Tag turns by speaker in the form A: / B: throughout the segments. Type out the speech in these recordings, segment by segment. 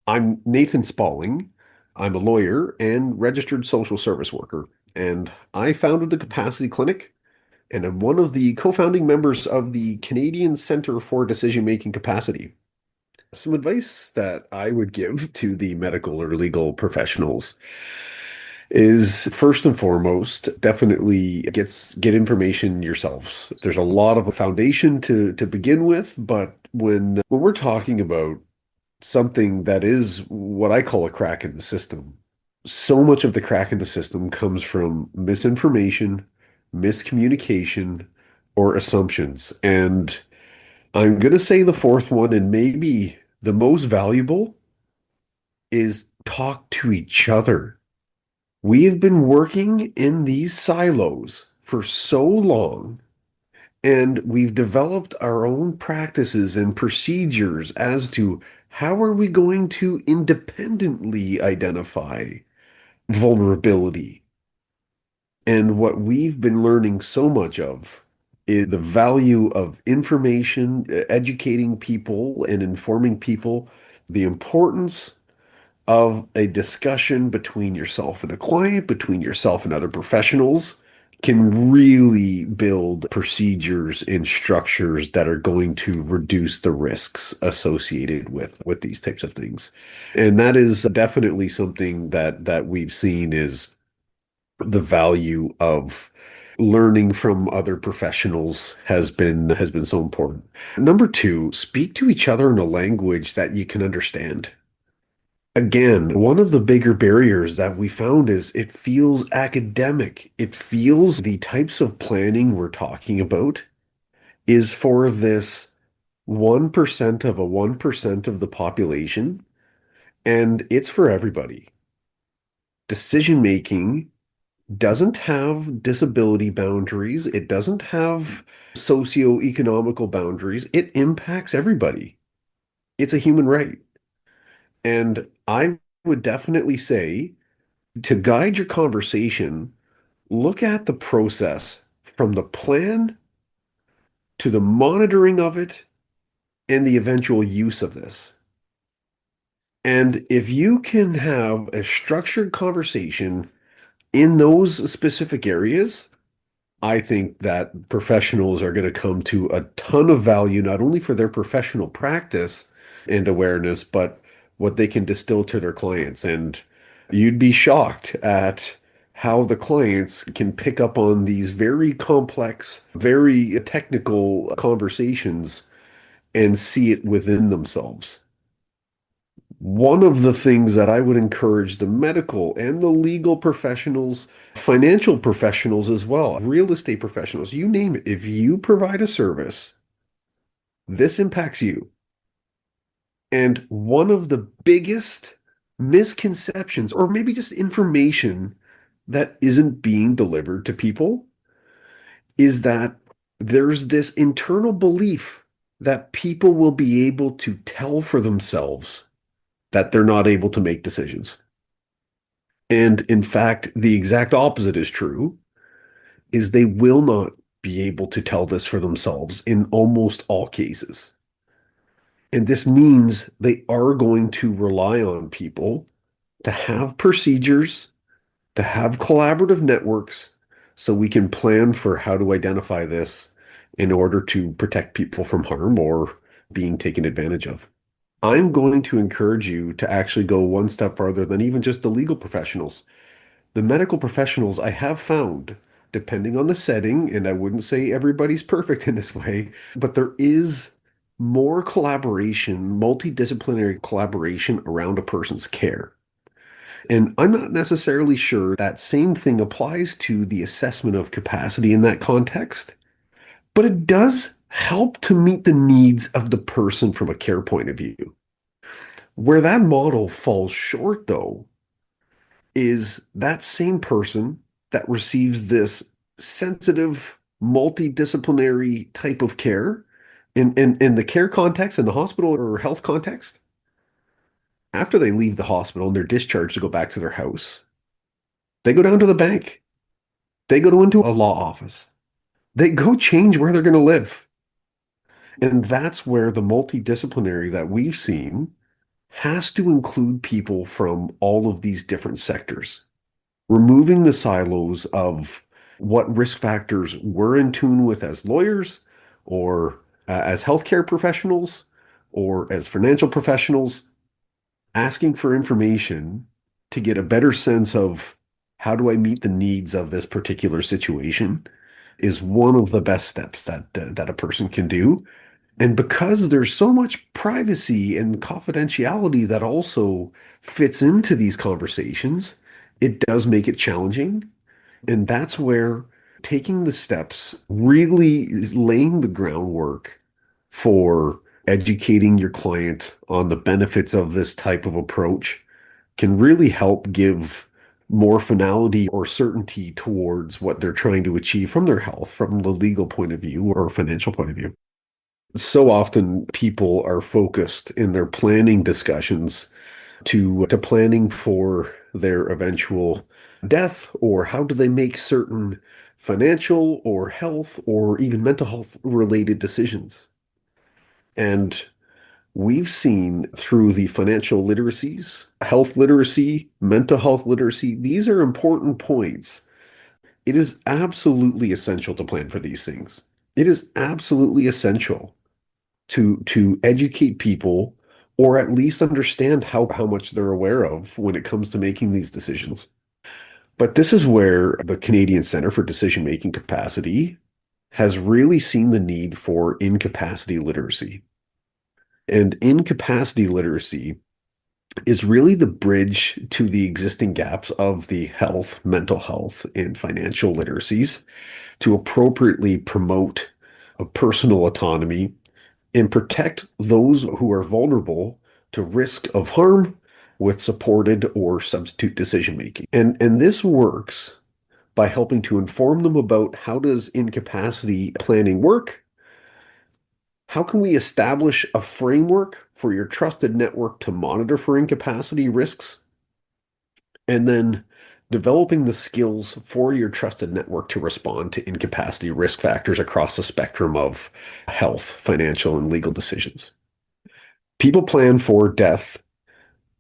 A: I'm Nathan Spaling. I'm a lawyer and registered social service worker, and I founded the Capacity Clinic, and I'm one of the co-founding members of the Canadian Centre for Decision-Making Capacity. Some advice that I would give to the medical or legal professionals is first and foremost, definitely get information yourselves. There's a lot of a foundation to begin with, but when we're talking about something that is what I call a crack in the system. So much of the crack in the system comes from misinformation, miscommunication, or assumptions. And I'm going to say the fourth one, and maybe the most valuable, is talk to each other. We have been working in these silos for so long, and we've developed our own practices and procedures as to how are we going to independently identify vulnerability. And what we've been learning so much of is the value of information, educating people and informing people, the importance of a discussion between yourself and a client, between yourself and other professionals, can really build procedures and structures that are going to reduce the risks associated with these types of things. And that is definitely something that we've seen is the value of learning from other professionals has been so important. Number two, speak to each other in a language that you can understand. Again, one of the bigger barriers that we found is it feels academic. It feels the types of planning we're talking about is for this 1% of a 1% of the population, and it's for everybody. Decision making doesn't have disability boundaries. It doesn't have socioeconomical boundaries. It impacts everybody. It's a human right. And I would definitely say to guide your conversation, look at the process from the plan to the monitoring of it and the eventual use of this. And if you can have a structured conversation in those specific areas, I think that professionals are going to come to a ton of value, not only for their professional practice and awareness, but what they can distill to their clients. And you'd be shocked at how the clients can pick up on these very complex, very technical conversations and see it within themselves. One of the things that I would encourage the medical and the legal professionals, financial professionals as well, real estate professionals, you name it, if you provide a service, this impacts you. And one of the biggest misconceptions, or maybe just information that isn't being delivered to people, is that there's this internal belief that people will be able to tell for themselves that they're not able to make decisions. And in fact, the exact opposite is true, is they will not be able to tell this for themselves in almost all cases. And this means they are going to rely on people to have procedures, to have collaborative networks, so we can plan for how to identify this in order to protect people from harm or being taken advantage of. I'm going to encourage you to actually go one step farther than even just the legal professionals. The medical professionals I have found, depending on the setting, and I wouldn't say everybody's perfect in this way, but there is more collaboration, multidisciplinary collaboration around a person's care. And I'm not necessarily sure that same thing applies to the assessment of capacity in that context, but it does help to meet the needs of the person from a care point of view. Where that model falls short, though, is that same person that receives this sensitive, multidisciplinary type of care in the care context, in the hospital or health context, after they leave the hospital and they're discharged to go back to their house, they go down to the bank. They go into a law office. They go change where they're going to live. And that's where the multidisciplinary that we've seen has to include people from all of these different sectors, removing the silos of what risk factors we're in tune with as lawyers or as healthcare professionals or as financial professionals, asking for information to get a better sense of how do I meet the needs of this particular situation is one of the best steps that a person can do. And because there's so much privacy and confidentiality that also fits into these conversations, it does make it challenging. And that's where taking the steps, really is laying the groundwork for educating your client on the benefits of this type of approach can really help give more finality or certainty towards what they're trying to achieve from their health, from the legal point of view or financial point of view. So often people are focused in their planning discussions to planning for their eventual death, or how do they make certain financial or health or even mental health related decisions. And we've seen through the financial literacies, health literacy, mental health literacy, these are important points. It is absolutely essential to plan for these things. It is absolutely essential to educate people or at least understand how much they're aware of when it comes to making these decisions. But this is where the Canadian Centre for Decision Making Capacity has really seen the need for incapacity literacy. And incapacity literacy is really the bridge to the existing gaps of the health, mental health, and financial literacies to appropriately promote a personal autonomy and protect those who are vulnerable to risk of harm with supported or substitute decision making. And this works by helping to inform them about how does incapacity planning work? How can we establish a framework for your trusted network to monitor for incapacity risks? And then developing the skills for your trusted network to respond to incapacity risk factors across the spectrum of health, financial, and legal decisions. People plan for death,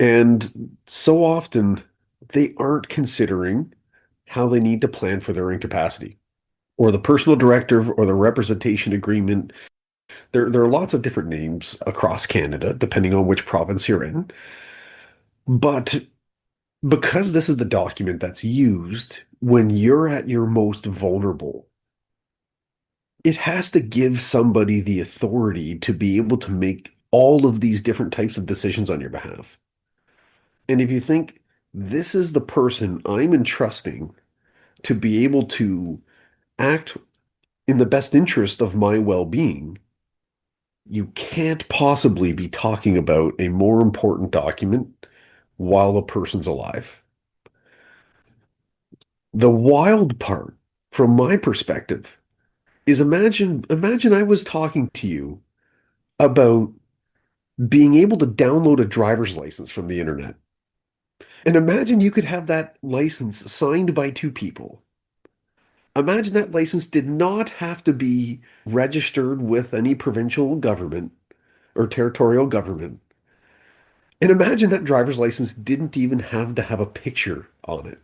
A: and so often they aren't considering how they need to plan for their incapacity or the personal directive or the representation agreement. There are lots of different names across Canada, depending on which province you're in. But because this is the document that's used when you're at your most vulnerable, it has to give somebody the authority to be able to make all of these different types of decisions on your behalf. And if you think this is the person I'm entrusting to be able to act in the best interest of my well-being, you can't possibly be talking about a more important document while a person's alive. The wild part, from my perspective, is imagine I was talking to you about being able to download a driver's license from the internet. And imagine you could have that license signed by two people. Imagine that license did not have to be registered with any provincial government or territorial government. And imagine that driver's license didn't even have to have a picture on it.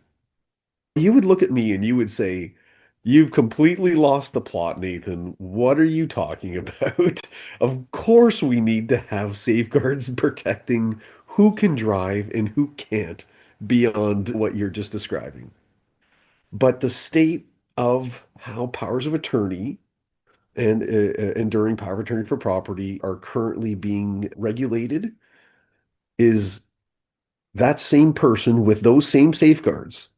A: You would look at me and you would say, "You've completely lost the plot, Nathan. What are you talking about?" Of course, we need to have safeguards protecting who can drive and who can't beyond what you're just describing. But the state of how powers of attorney and enduring power of attorney for property are currently being regulated is that same person with those same safeguards.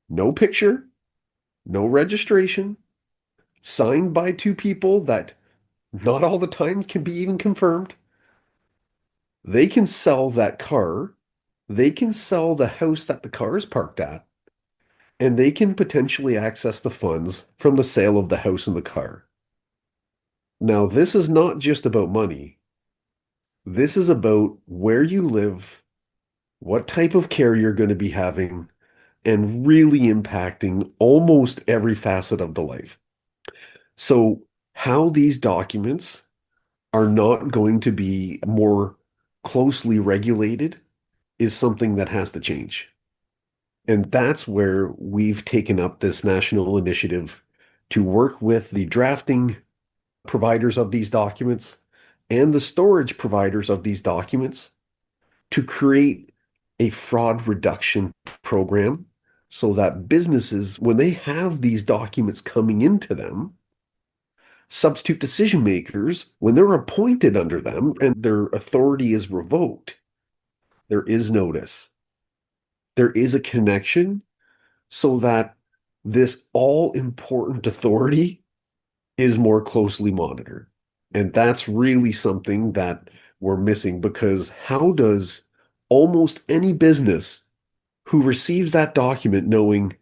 A: No picture, no registration, signed by two people that not all the time can be even confirmed. They can sell that car. They can sell the house that the car is parked at, and they can potentially access the funds from the sale of the house and the car. Now, this is not just about money. This is about where you live, what type of care you're going to be having, and really impacting almost every facet of the life. So, how these documents are not going to be more closely regulated is something that has to change. And that's where we've taken up this national initiative to work with the drafting providers of these documents and the storage providers of these documents to create a fraud reduction program so that businesses, when they have these documents coming into them, substitute decision makers, when they're appointed under them and their authority is revoked, there is notice. There is a connection so that this all important authority is more closely monitored. And that's really something that we're missing because how does almost any business who receives that document knowing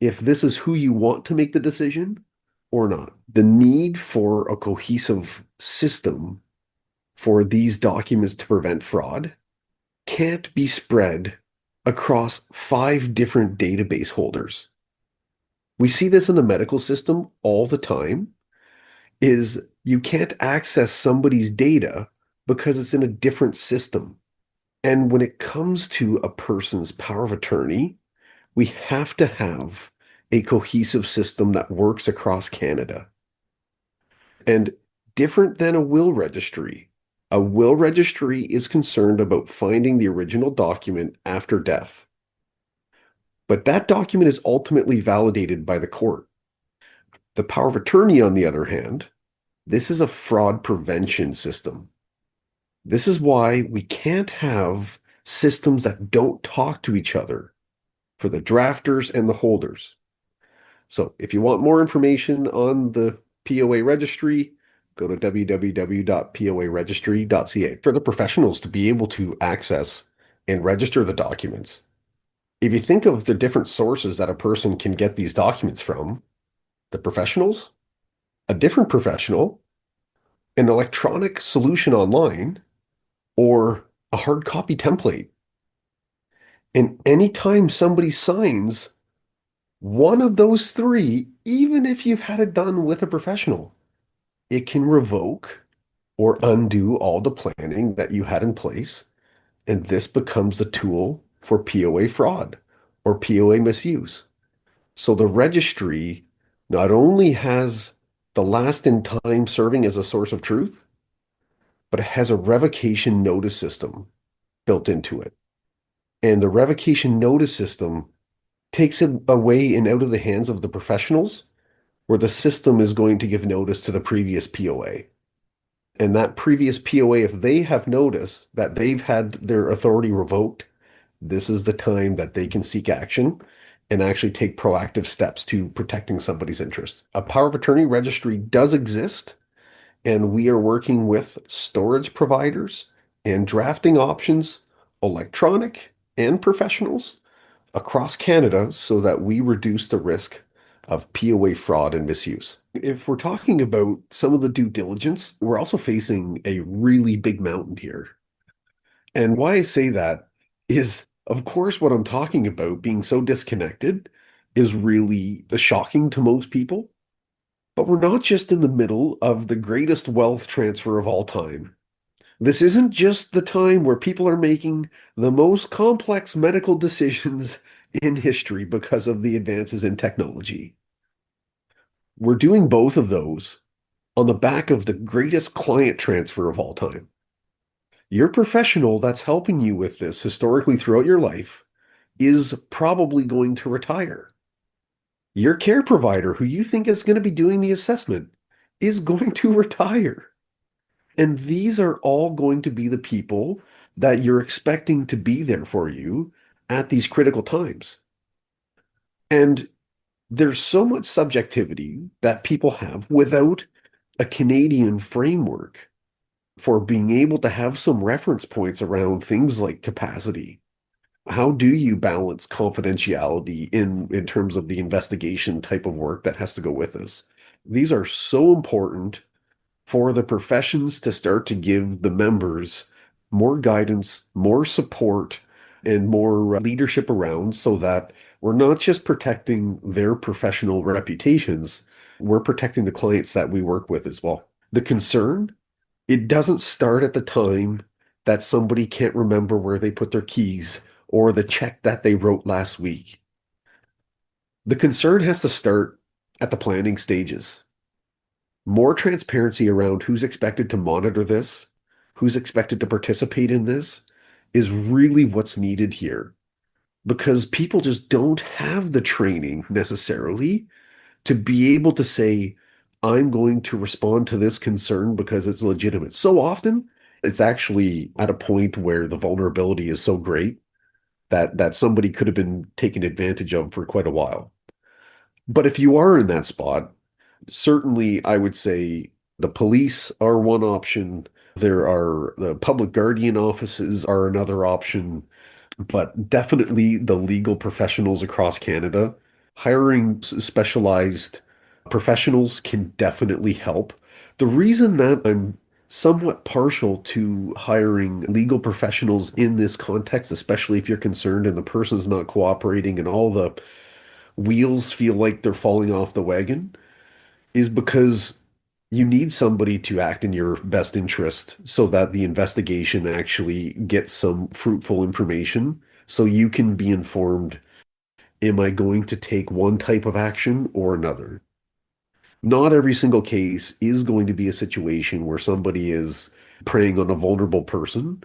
A: if this is who you want to make the decision or not? The need for a cohesive system for these documents to prevent fraud can't be spread across 5 different database holders. We see this in the medical system all the time, is you can't access somebody's data because it's in a different system. And when it comes to a person's power of attorney, we have to have a cohesive system that works across Canada. And different than a will registry is concerned about finding the original document after death. But that document is ultimately validated by the court. The power of attorney, on the other hand, this is a fraud prevention system. This is why we can't have systems that don't talk to each other for the drafters and the holders. So if you want more information on the POA registry, go to www.poaregistry.ca for the professionals to be able to access and register the documents. If you think of the different sources that a person can get these documents from, the professionals, a different professional, an electronic solution online, or a hard copy template. And anytime somebody signs one of those three, even if you've had it done with a professional, it can revoke or undo all the planning that you had in place. And this becomes a tool for POA fraud or POA misuse. So the registry not only has the last in time serving as a source of truth, but it has a revocation notice system built into it. And the revocation notice system takes it away and out of the hands of the professionals, where the system is going to give notice to the previous POA. And that previous POA, if they have noticed that they've had their authority revoked, this is the time that they can seek action and actually take proactive steps to protecting somebody's interest. A power of attorney registry does exist, and we are working with storage providers and drafting options, electronic and professionals, across Canada so that we reduce the risk of POA fraud and misuse. If we're talking about some of the due diligence, we're also facing a really big mountain here. And why I say that is, of course, what I'm talking about being so disconnected is really shocking to most people. But we're not just in the middle of the greatest wealth transfer of all time. This isn't just the time where people are making the most complex medical decisions in history because of the advances in technology. We're doing both of those on the back of the greatest client transfer of all time. Your professional that's helping you with this historically throughout your life is probably going to retire. Your care provider, who you think is going to be doing the assessment, is going to retire. And these are all going to be the people that you're expecting to be there for you at these critical times. And there's so much subjectivity that people have without a Canadian framework for being able to have some reference points around things like capacity. How do you balance confidentiality in terms of the investigation type of work that has to go with this? These are so important for the professions to start to give the members more guidance, more support, and more leadership around so that we're not just protecting their professional reputations, we're protecting the clients that we work with as well. The concern, it doesn't start at the time that somebody can't remember where they put their keys or the check that they wrote last week. The concern has to start at the planning stages. More transparency around who's expected to monitor this, who's expected to participate in this, is really what's needed here because people just don't have the training necessarily to be able to say, I'm going to respond to this concern because it's legitimate. So often, it's actually at a point where the vulnerability is so great that somebody could have been taken advantage of for quite a while. But if you are in that spot, certainly I would say the police are one option. There are the public guardian offices are another option, but definitely the legal professionals across Canada. Hiring specialized professionals can definitely help. The reason that I'm somewhat partial to hiring legal professionals in this context, especially if you're concerned and the person's not cooperating and all the wheels feel like they're falling off the wagon, is because you need somebody to act in your best interest so that the investigation actually gets some fruitful information so you can be informed, am I going to take one type of action or another? Not every single case is going to be a situation where somebody is preying on a vulnerable person,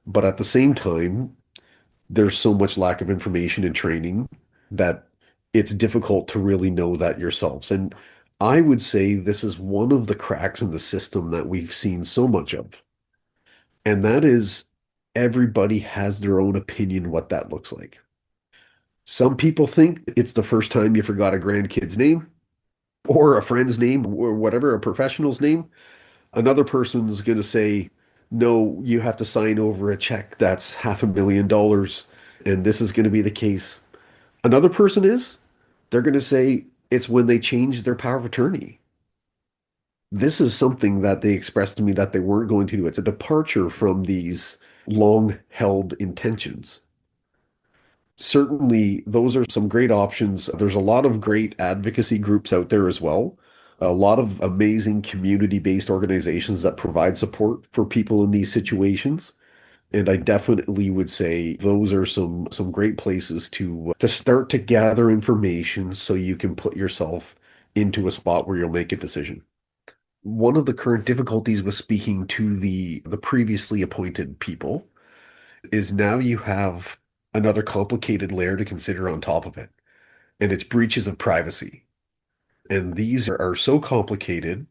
A: but at the same time, there's so much lack of information and training that it's difficult to really know that yourselves. And I would say this is one of the cracks in the system that we've seen so much of. And that is everybody has their own opinion what that looks like. Some people think it's the first time you forgot a grandkid's name or a friend's name or whatever, a professional's name. Another person's going to say, no, you have to sign over a check that's $500,000 and this is going to be the case. Another person is, they're going to say it's when they change their power of attorney. This is something that they expressed to me that they weren't going to do. It's a departure from these long held intentions. Certainly, those are some great options. There's a lot of great advocacy groups out there as well. A lot of amazing community-based organizations that provide support for people in these situations. And I definitely would say those are some great places to start to gather information so you can put yourself into a spot where you'll make a decision. One of the current difficulties with speaking to the previously appointed people is now you have another complicated layer to consider on top of it, and it's breaches of privacy. And these are so complicated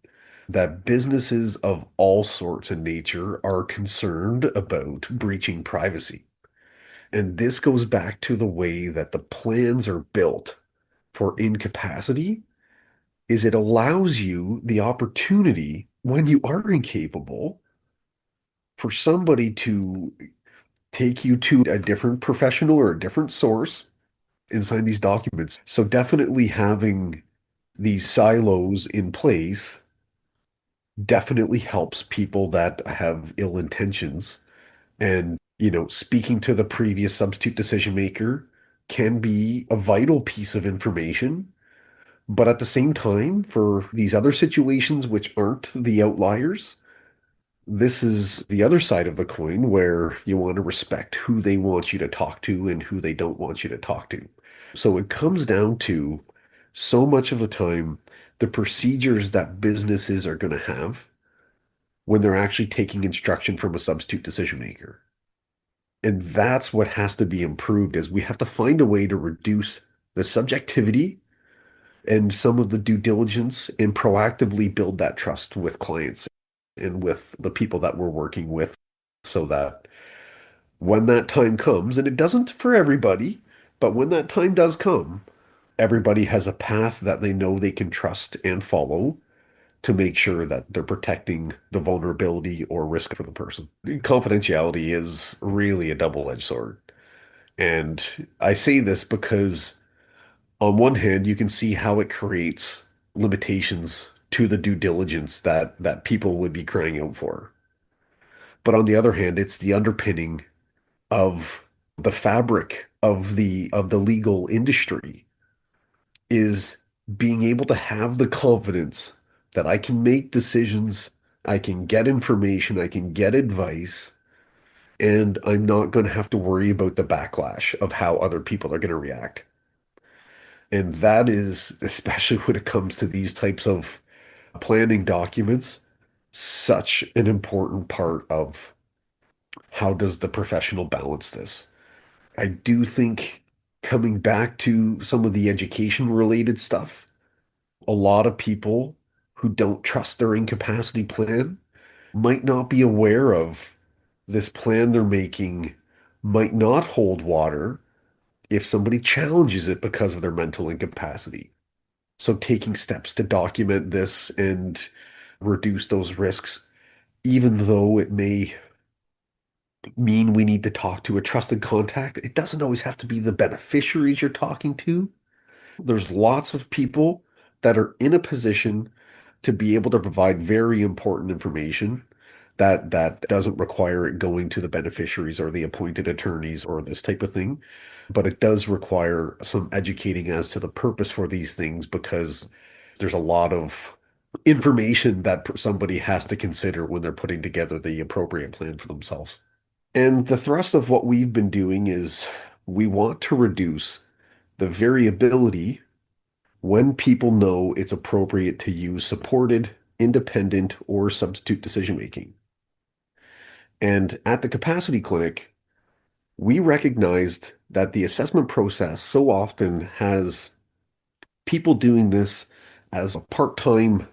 A: that businesses of all sorts and nature are concerned about breaching privacy. And this goes back to the way that the plans are built for incapacity is it allows you the opportunity when you are incapable for somebody to take you to a different professional or a different source and sign these documents. So definitely having these silos in place definitely helps people that have ill intentions. And, speaking to the previous substitute decision maker can be a vital piece of information. But at the same time, for these other situations which aren't the outliers, this is the other side of the coin where you want to respect who they want you to talk to and who they don't want you to talk to. So it comes down to so much of the time the procedures that businesses are going to have when they're actually taking instruction from a substitute decision maker. And that's what has to be improved is we have to find a way to reduce the subjectivity and some of the due diligence and proactively build that trust with clients and with the people that we're working with so that when that time comes, and it doesn't for everybody, but when that time does come, everybody has a path that they know they can trust and follow to make sure that they're protecting the vulnerability or risk for the person. Confidentiality is really a double-edged sword. And I say this because on one hand, you can see how it creates limitations to the due diligence that people would be crying out for. But on the other hand, it's the underpinning of the fabric of the legal industry is being able to have the confidence that I can make decisions, I can get information, I can get advice, and I'm not going to have to worry about the backlash of how other people are going to react. And that is, especially when it comes to these types of planning documents, such an important part of how does the professional balance this. I do think coming back to some of the education related stuff, a lot of people who don't trust their incapacity plan might not be aware of this plan they're making might not hold water if somebody challenges it because of their mental incapacity. So taking steps to document this and reduce those risks, even though it may mean we need to talk to a trusted contact, it doesn't always have to be the beneficiaries you're talking to. There's lots of people that are in a position to be able to provide very important information that doesn't require it going to the beneficiaries or the appointed attorneys or this type of thing. But it does require some educating as to the purpose for these things because there's a lot of information that somebody has to consider when they're putting together the appropriate plan for themselves. And the thrust of what we've been doing is we want to reduce the variability when people know it's appropriate to use supported, independent, or substitute decision making. And at the capacity clinic, we recognized that the assessment process so often has people doing this as a part-time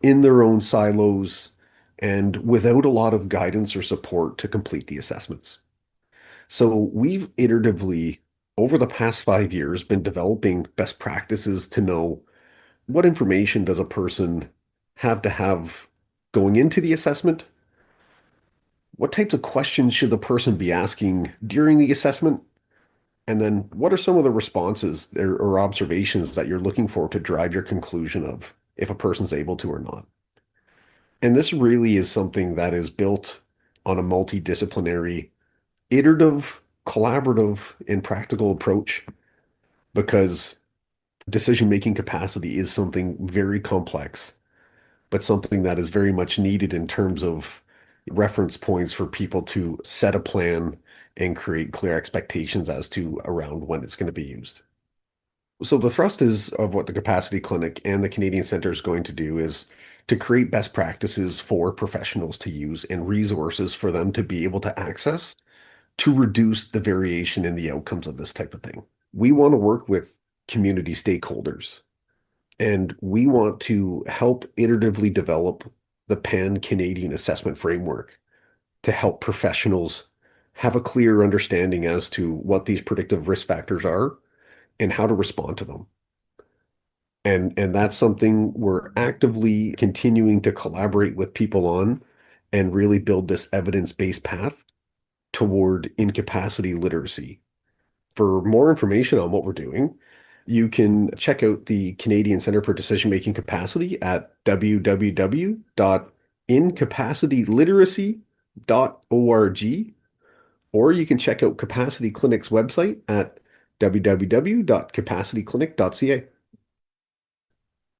A: in their own silos and without a lot of guidance or support to complete the assessments. So we've iteratively, over the past 5 years, been developing best practices to know what information does a person have going into the assessment? What types of questions should the person be asking during the assessment? And then what are some of the responses or observations that you're looking for to drive your conclusion of if a person's able to or not? And this really is something that is built on a multidisciplinary, iterative, collaborative, and practical approach because decision-making capacity is something very complex, but something that is very much needed in terms of reference points for people to set a plan and create clear expectations as to around when it's going to be used. So the thrust is of what the Capacity Clinic and the Canadian Centre is going to do is to create best practices for professionals to use and resources for them to be able to access to reduce the variation in the outcomes of this type of thing. We want to work with community stakeholders and we want to help iteratively develop the pan-Canadian assessment framework to help professionals have a clear understanding as to what these predictive risk factors are and how to respond to them. And that's something we're actively continuing to collaborate with people on and really build this evidence-based path toward incapacity literacy. For more information on what we're doing, you can check out the Canadian Centre for Decision Making Capacity at www.incapacityliteracy.org, or you can check out Capacity Clinic's website at www.capacityclinic.ca.